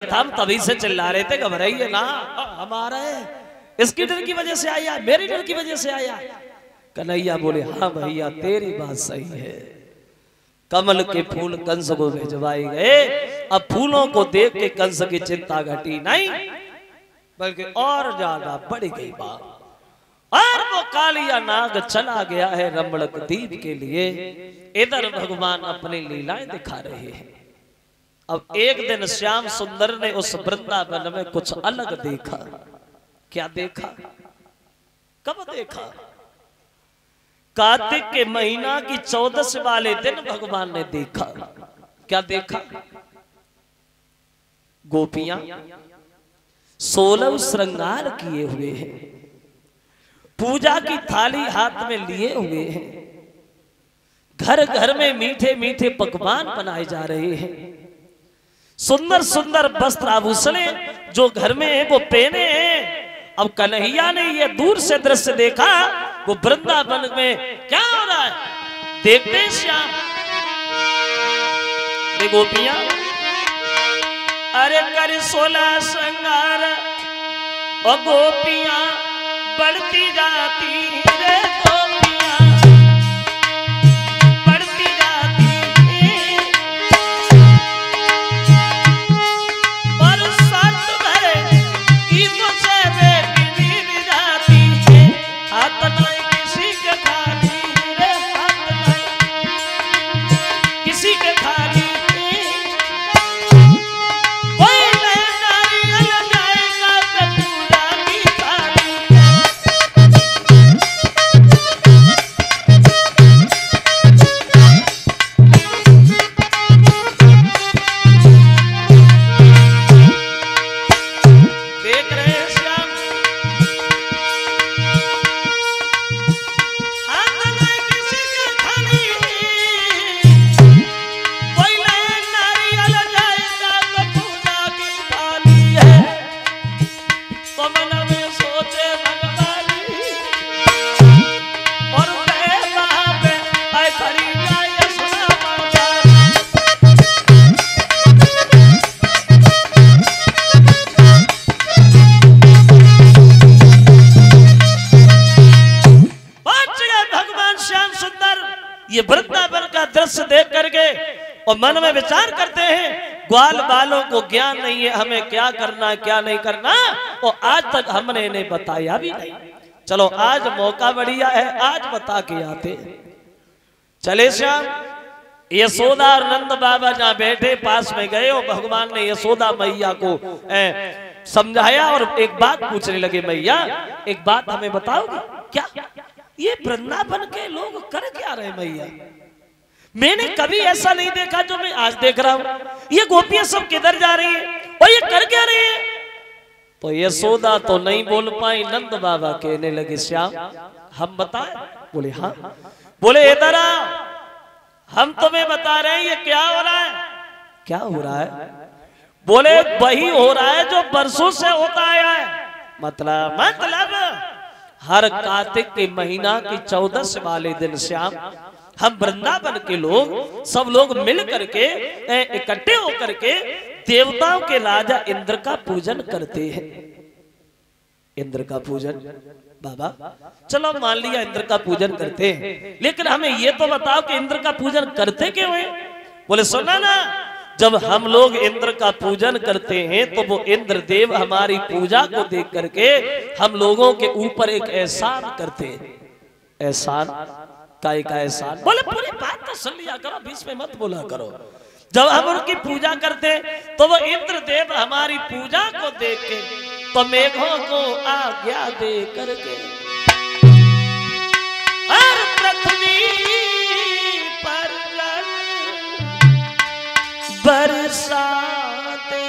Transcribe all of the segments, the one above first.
था, हम तभी से चिल्ला रहे थे घबराइए ना, हमारा है इसकी डर की वजह से आया, मेरी डर की वजह से आया। कन्हैया बोले हाँ भैया तेरी बात सही है। कमल के फूल कंस को भिजवाए गए। अब फूलों को देख के कंस की चिंता घटी नहीं, बल्कि और ज्यादा बढ़ गई बात। और वो कालिया नाग चला गया है रमणक द्वीप के लिए। इधर भगवान अपनी लीलाएं दिखा रहे हैं। अब एक दिन श्याम सुंदर ने उस वृंदावन में कुछ अलग देखा। क्या देखा? कब देखा? कार्तिक के महीना की 14 वाले दिन भगवान ने देखा। क्या देखा? गोपियां 16 श्रृंगार किए हुए हैं, पूजा की थाली हाथ में लिए हुए हैं, घर घर में मीठे मीठे पकवान बनाए जा रहे हैं, सुंदर सुंदर वस्त्र आभूषण जो घर में है वो पहने हैं। अब कन्हैया ने ये दूर से दृश्य देखा, वो वृंदावन में क्या हो रहा है देखते हैं श्याम। गोपियां अरे कर 16 श्रृंगार और गोपियां बढ़ती जाती रे, गोपियां बढ़ती जाती और सत भरे गीतों से बेगिनी जाती है। हाथ नहीं किसी के खाली रे, हाथ नहीं किसी के खाली, कोई नारियल जाएगा तो पूजा की थाली। देख रहे हैं श्याम, हाथ नहीं किसी के खाली, कोई नारियल जाएगा तो पूजा की थाली है। तो मन में सोचे भगवानी और गए वहां पे आए खड़ी जाए सुना माता। पहुंच गए भगवान श्याम सुंदर ये वृंदावन का दृश्य देख करके और मन में विचार करते हैं, ग्वाल बालों को ज्ञान नहीं है हमें क्या करना है क्या नहीं करना, और आज तक हमने इन्हें बताया भी नहीं। चलो आज मौका बढ़िया है, आज बता के आते हैं। चले श्याम, यशोदा और नंद बाबा जहां बैठे पास में गए और भगवान ने यशोदा मैया को समझाया और एक बात पूछने लगे, मैया एक बात हमें बताओगे क्या? ये वृंदावन के लोग कर क्या रहे मैया? मैंने कभी ऐसा नहीं देखा जो मैं आज देख रहा हूं। ये गोपियां सब किधर जा रही हैं और ये कर क्या रही है? तो यशोदा तो नहीं बोल पाई, नंद बाबा कहने लगे श्याम हम बताएं? बोले हाँ। बोले इधर आ, हम तुम्हें बता रहे हैं ये क्या हो रहा है। क्या हो रहा है? बोले वही हो रहा है जो बरसों से होता आया है। मतलब हर कार्तिक के महीना की 14 वाले दिन श्याम हम वृंदावन के लोग सब लोग मिल करके इकट्ठे होकर के देवताओं के राजा इंद्र का पूजन करते हैं। इंद्र का पूजन बाबा चलो मान लिया इंद्र का पूजन करते हैं, लेकिन हमें ये तो बताओ कि इंद्र का पूजन करते क्यों है? बोले सुना ना, जब हम लोग इंद्र का पूजन करते हैं तो वो इंद्र देव हमारी पूजा को देख करके हम लोगों के ऊपर एक एहसान करते हैं। एहसान काय का एहसान? बोले पूरी बात तो सुन लिया करो, बीच में मत बोला करो। जब हम उनकी पूजा करते तो वो इंद्र देव हमारी पूजा को देख के तो मेघों को आज्ञा दे करके और पृथ्वी पर बरसाते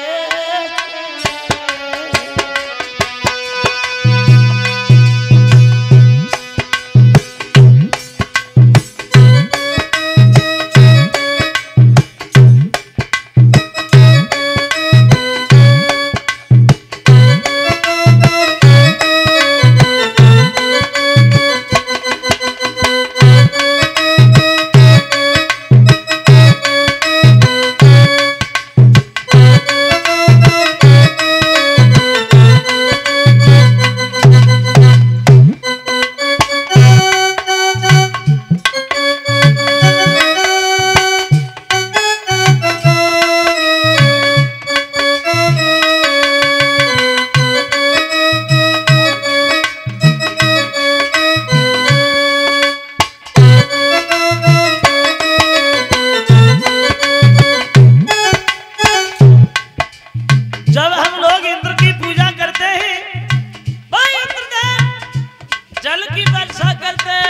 जब हम लोग इंद्र की पूजा करते हैं, भाई इंद्रदेव जल की वर्षा करते हैं।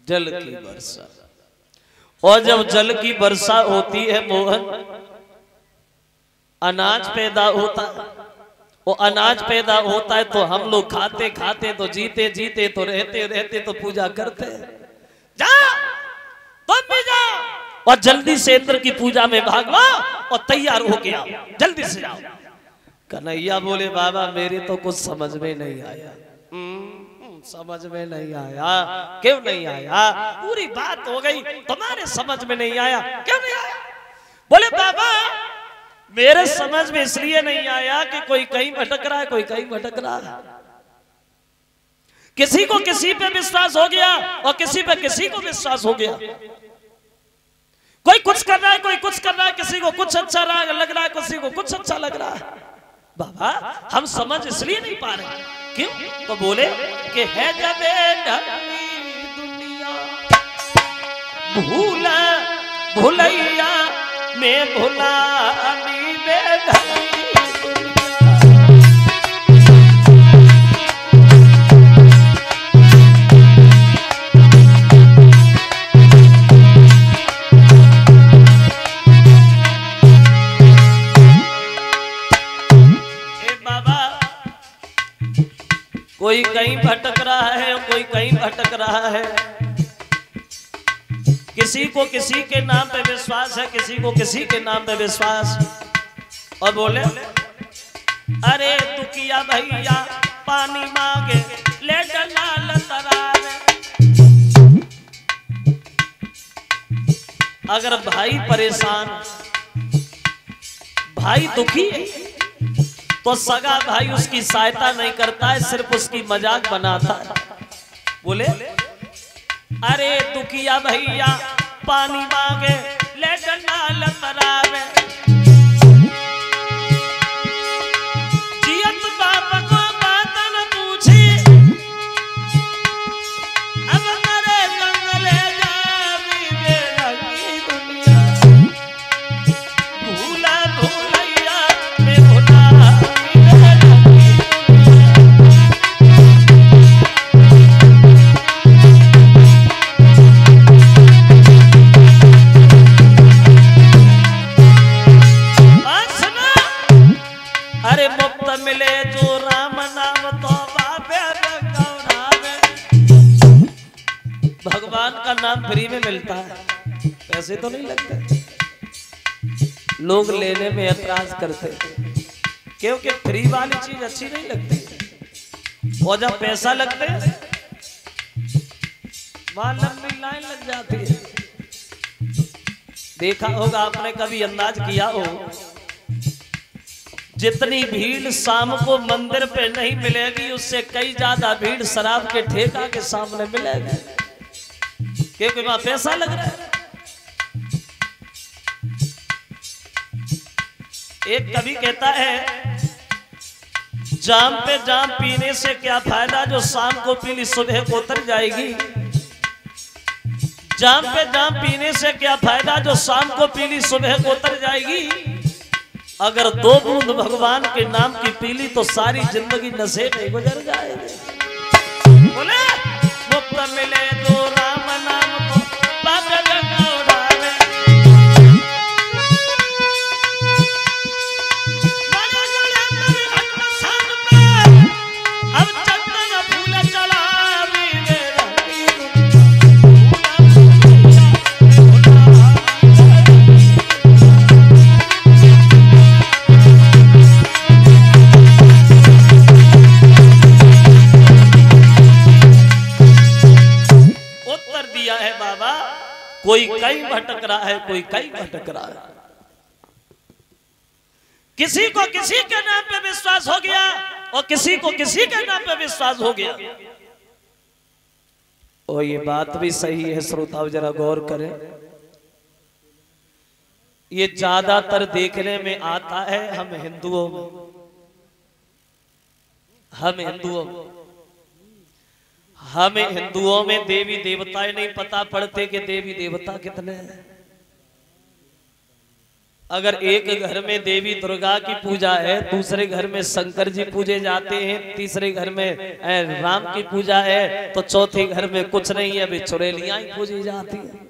जल की वर्षा। और जब जल की वर्षा होती है मोहन, अनाज पैदा होता है। वो अनाज पैदा होता है तो हम लोग खाते खाते तो जीते जीते तो रहते रहते तो पूजा करते हैं। जा तुम भी जाओ और जल्दी से इंद्र की पूजा में भाग लो और तैयार हो के आओ, जल्दी से जाओ। कन्हैया बोले बाबा मेरे तो कुछ समझ में नहीं आया। समझ में नहीं आया? क्यों नहीं आया? पूरी बात हो गई, तुम्हारे समझ में नहीं आया, क्यों नहीं आया? बोले बाबा मेरे समझ में इसलिए नहीं आया कि कोई कहीं भटक रहा है, कोई कहीं भटक रहा है। किसी को किसी पे विश्वास हो गया और किसी पे किसी को विश्वास हो गया। कोई कुछ कर रहा है, कोई कुछ कर रहा है, किसी को कुछ अच्छा लग रहा है, किसी को कुछ अच्छा लग रहा है। बाबा हम समझ इसलिए नहीं पा रहे, क्यों? तो बोले कि है जब दुनिया भूला भुलैया में भुलानी बेधनी कोई कहीं भटक रहा है और कोई कहीं भटक रहा है। किसी को किसी के नाम पे विश्वास है, किसी को किसी के नाम पे विश्वास। और बोले अरे तू किया भैया पानी मांगे ले डलाल तरावे। अगर भाई परेशान, भाई दुखी है, तो सगा भाई उसकी सहायता नहीं करता है, सिर्फ उसकी मजाक बनाता है। बोले अरे दुखिया भैया पानी मांगे ले डलाल तरावे। जियत बाप को बात न पूछी, अब मरे जंगले जावी बेरंगी दुनिया। भूला भूलैया में भुला मिले जो राम नाम तो बाबे गौरावे। भगवान का नाम फ्री में मिलता है, पैसे तो नहीं लगते। लोग लेने में ऐतराज करते क्योंकि फ्री वाली चीज अच्छी नहीं लगती, और जब पैसा लगते वहां लंबी लाइन लग जाती है। देखा होगा आपने, कभी अंदाज किया हो, जितनी भीड़ शाम को मंदिर पे नहीं मिलेगी, उससे कई ज्यादा भीड़ शराब के ठेका के सामने मिलेगी, क्योंकि वहां पैसा लग रहा है। एक कवि कहता है जाम पे जाम पीने से क्या फायदा, जो शाम को पी ली सुबह को उतर जाएगी। जाम पे जाम पीने से क्या फायदा, जो शाम को पी ली सुबह को उतर जाएगी। अगर 2 बूंद भगवान के नाम की पी ली तो सारी जिंदगी नशे में गुजर जाएगी। बोले मुफ्त मिले जो राम नाम तो बाबे गौरावे। अब चंदन फूल चढ़ावी कोई कहीं भटक रहा है, कोई कहीं भटक रहा है। किसी को किसी के नाम पे विश्वास हो गया और किसी को किसी के नाम पे विश्वास हो गया। और ये बात भी सही है, श्रोताओं जरा गौर करें। ये ज्यादातर देखने में आता है हम हिंदुओं में। हमें हिंदुओं में देवी देवताएं नहीं पता पड़ते कि देवी देवता कितने हैं। अगर एक घर में देवी दुर्गा की पूजा है, दूसरे घर में शंकर जी पूजे जाते हैं, तीसरे घर में राम की पूजा है, तो चौथे घर में कुछ नहीं है, अभी चुड़ैलियां ही पूजी जाती है,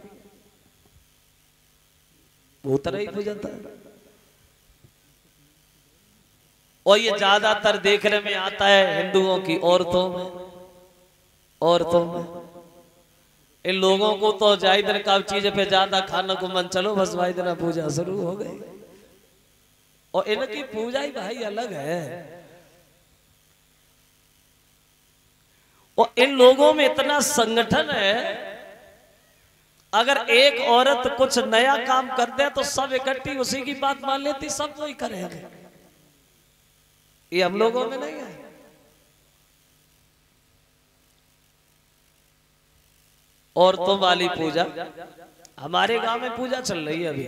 भूत नहीं पूजता है। और ये ज्यादातर देखने में आता है हिंदुओं की औरतों में। इन लोगों को तो जाई दिन का चीज पे ज्यादा खाने को मन, चलो बस भाई दिन पूजा शुरू हो गई। और इनकी पूजा ही भाई अलग है। और इन लोगों में इतना संगठन है, अगर एक औरत कुछ नया काम कर दे तो सब इकट्ठी उसी की बात मान लेती, सब वही करेंगे। ये हम लोगों में नहीं है। औरतों वाली पूजा हमारे गांव में पूजा चल रही है अभी।